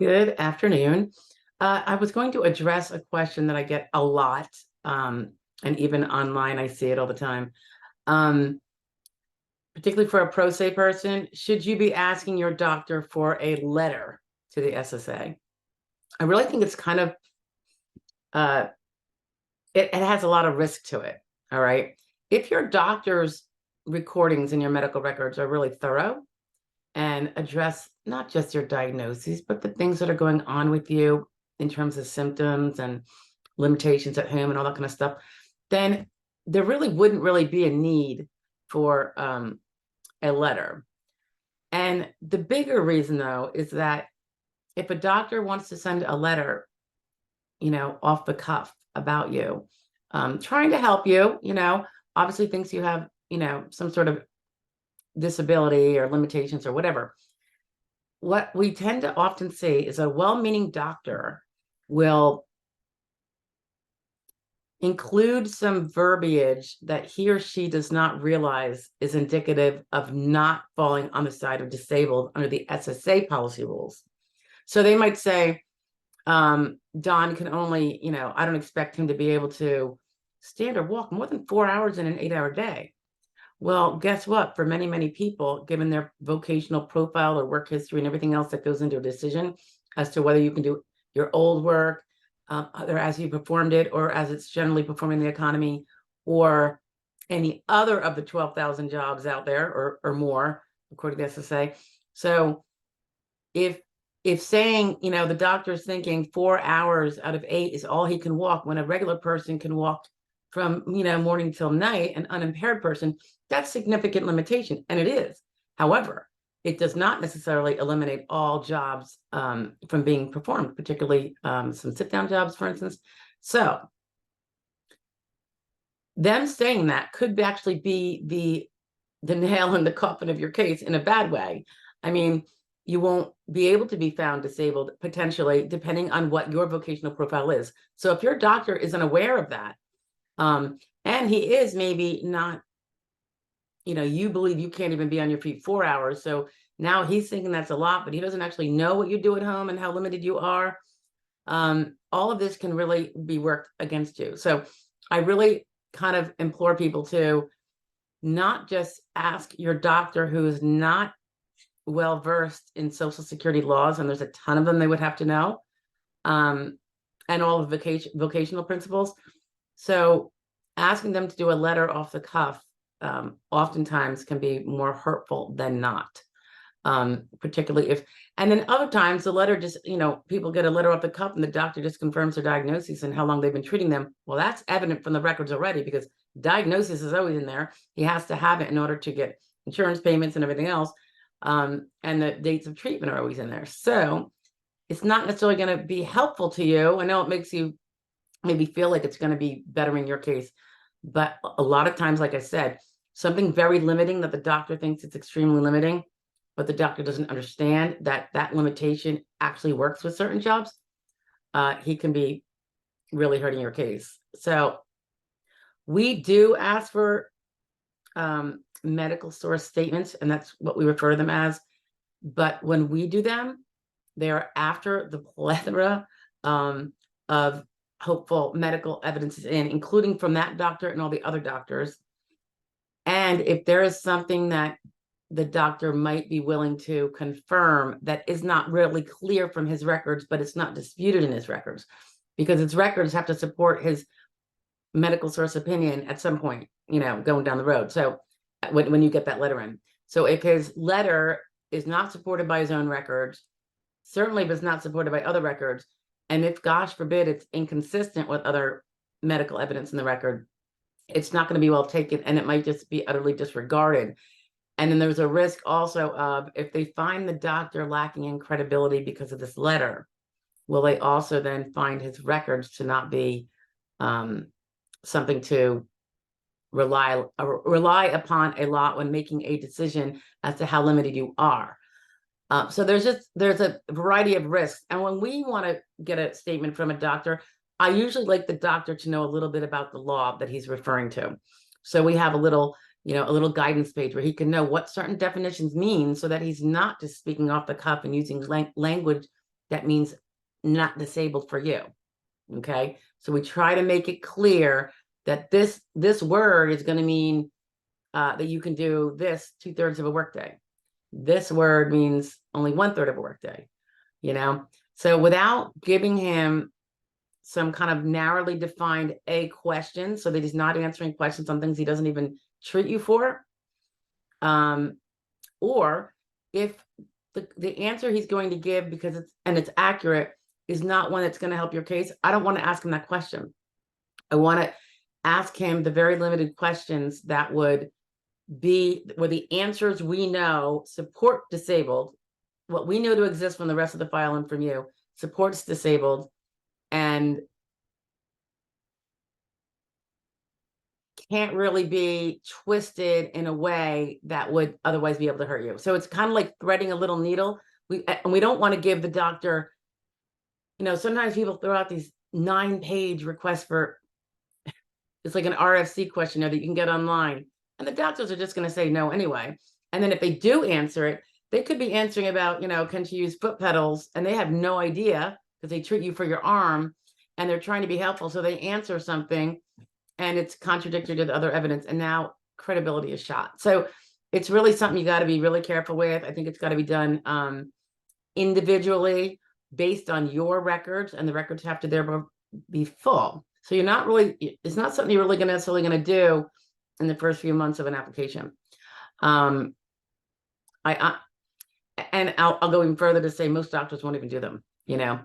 Good afternoon. I was going to address a question that I get a lot, and even online, I see it all the time. Um, Particularly for a pro se person, should you be asking your doctor for a letter to the SSA? I really think it's kind of, uh, it has a lot of risk to it. All right. If your doctor's recordings and your medical records are really thorough and address not just your diagnoses, but the things that are going on with you in terms of symptoms and limitations at home and all that kind of stuff, then there really wouldn't really be a need for a letter. And the bigger reason, though, is that if a doctor wants to send a letter, off the cuff about you, trying to help you, obviously thinks you have, some sort of disability or limitations or whatever. What we tend to often see is a well-meaning doctor will include some verbiage that he or she does not realize is indicative of not falling on the side of disabled under the SSA policy rules. So they might say, Don can only, I don't expect him to be able to stand or walk more than 4 hours in an 8-hour day. Well, guess what? For many, many people, given their vocational profile or work history and everything else that goes into a decision as to whether you can do your old work, either as you performed it or as it's generally performing in the economy, or any other of the 12,000 jobs out there or more, according to SSA. So if saying, the doctor's thinking 4 hours out of 8 is all he can walk, when a regular person can walk from, morning till night, an unimpaired person, that's significant limitation. And it is. However, it does not necessarily eliminate all jobs from being performed, particularly some sit-down jobs, for instance. So them saying that could actually be the nail in the coffin of your case in a bad way. I mean, you won't be able to be found disabled potentially, depending on what your vocational profile is. So if your doctor isn't aware of that, and he is maybe not, you believe you can't even be on your feet 4 hours. So now he's thinking that's a lot, but he doesn't actually know what you do at home and how limited you are. All of this can really be worked against you. So I really kind of implore people to not just ask your doctor who is not well versed in Social Security laws, and there's a ton of them they would have to know, and all of vocational principles. So asking them to do a letter off the cuff oftentimes can be more hurtful than not. Particularly if, and then other times the letter just, people get a letter off the cuff and the doctor just confirms their diagnosis and how long they've been treating them. Well, that's evident from the records already, because diagnosis is always in there. He has to have it in order to get insurance payments and everything else. And the dates of treatment are always in there. So it's not necessarily going to be helpful to you. I know it makes you maybe feel like it's going to be bettering your case, but a lot of times, like I said, something very limiting that the doctor thinks it's extremely limiting, but the doctor doesn't understand that that limitation actually works with certain jobs, he can be really hurting your case. So we do ask for medical source statements, and that's what we refer to them as. But when we do them, they are after the plethora of hopeful medical evidence is in, including from that doctor and all the other doctors. And if there is something that the doctor might be willing to confirm that is not really clear from his records, but it's not disputed in his records, because his records have to support his medical source opinion at some point, going down the road. So when you get that letter in. So if his letter is not supported by his own records, certainly if it's not supported by other records, and if, gosh forbid, it's inconsistent with other medical evidence in the record, it's not going to be well taken, and it might just be utterly disregarded. And then there's a risk also of, if they find the doctor lacking in credibility because of this letter, will they also then find his records to not be something to rely upon a lot when making a decision as to how limited you are. So there's a variety of risks. And when we want to get a statement from a doctor, I usually like the doctor to know a little bit about the law that he's referring to. So we have a little guidance page where he can know what certain definitions mean, so that he's not just speaking off the cuff and using language that means not disabled for you. Okay. So we try to make it clear that this word is going to mean that you can do this 2/3 of a workday. This word means only 1/3 of a workday, you know? So without giving him some kind of narrowly defined a question, so that he's not answering questions on things he doesn't even treat you for, or if the answer he's going to give because it's accurate is not one that's going to help your case, I don't want to ask him that question. I want to ask him the very limited questions that would be where the answers we know support disabled, what we know to exist from the rest of the file and from you supports disabled, and can't really be twisted in a way that would otherwise be able to hurt you. So it's kind of like threading a little needle. And we don't want to give the doctor, sometimes people throw out these 9-page requests for, it's like an RFC questionnaire that you can get online. And the doctors are just going to say no anyway. And then if they do answer it, they could be answering about, can she use foot pedals? And they have no idea because they treat you for your arm and they're trying to be helpful. So they answer something and it's contradictory to the other evidence. And now credibility is shot. So it's really something you got to be really careful with. I think it's got to be done individually based on your records, and the records have to therefore be full. So you're not really, it's not something you're really necessarily going to do in the first few months of an application. And I'll go even further to say most doctors won't even do them,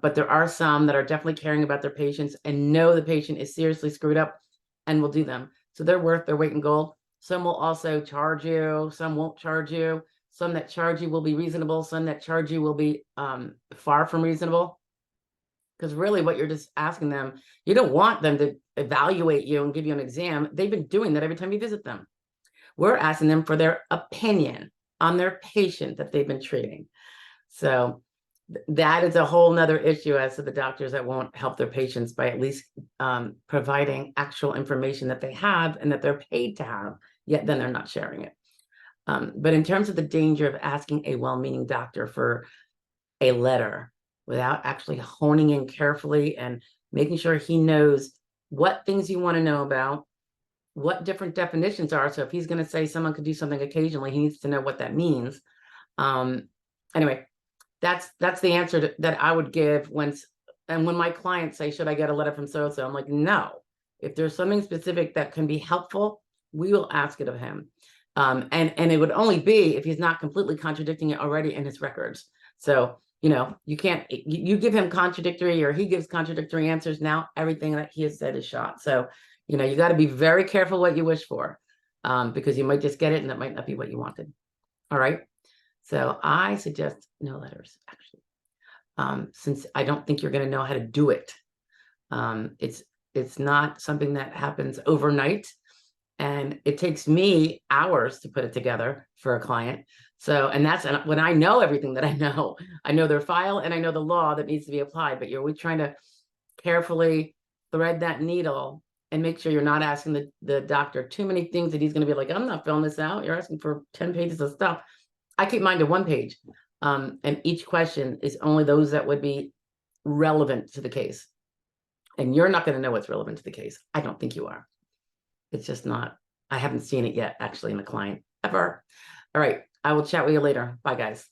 but there are some that are definitely caring about their patients and know the patient is seriously screwed up and will do them. So they're worth their weight in gold. Some will also charge you, some won't charge you. Some that charge you will be reasonable. Some that charge you will be far from reasonable. Because really what you're just asking them, you don't want them to evaluate you and give you an exam. They've been doing that every time you visit them. We're asking them for their opinion on their patient that they've been treating. So that is a whole nother issue as to the doctors that won't help their patients by at least providing actual information that they have and that they're paid to have, yet then they're not sharing it. But in terms of the danger of asking a well-meaning doctor for a letter without actually honing in carefully and making sure he knows what things you want to know about, what different definitions are. So if he's going to say someone could do something occasionally, he needs to know what that means. Anyway, that's the answer that I would give when my clients say, should I get a letter from so-and-so? I'm like, no. If there's something specific that can be helpful, we will ask it of him. And it would only be if he's not completely contradicting it already in his records. So, you can't, you give him contradictory or he gives contradictory answers. Now everything that he has said is shot. So, you got to be very careful what you wish for, because you might just get it and that might not be what you wanted. All right. So I suggest no letters, actually, since I don't think you're going to know how to do it. It's not something that happens overnight. And it takes me hours to put it together for a client. So, and that's when I know everything that I know their file and I know the law that needs to be applied, but you're always trying to carefully thread that needle and make sure you're not asking the doctor too many things that he's going to be like, I'm not filling this out. You're asking for 10 pages of stuff. I keep mine to 1 page. And each question is only those that would be relevant to the case. And you're not going to know what's relevant to the case. I don't think you are. It's just not, I haven't seen it yet, actually, in a client ever. All right. I will chat with you later. Bye, guys.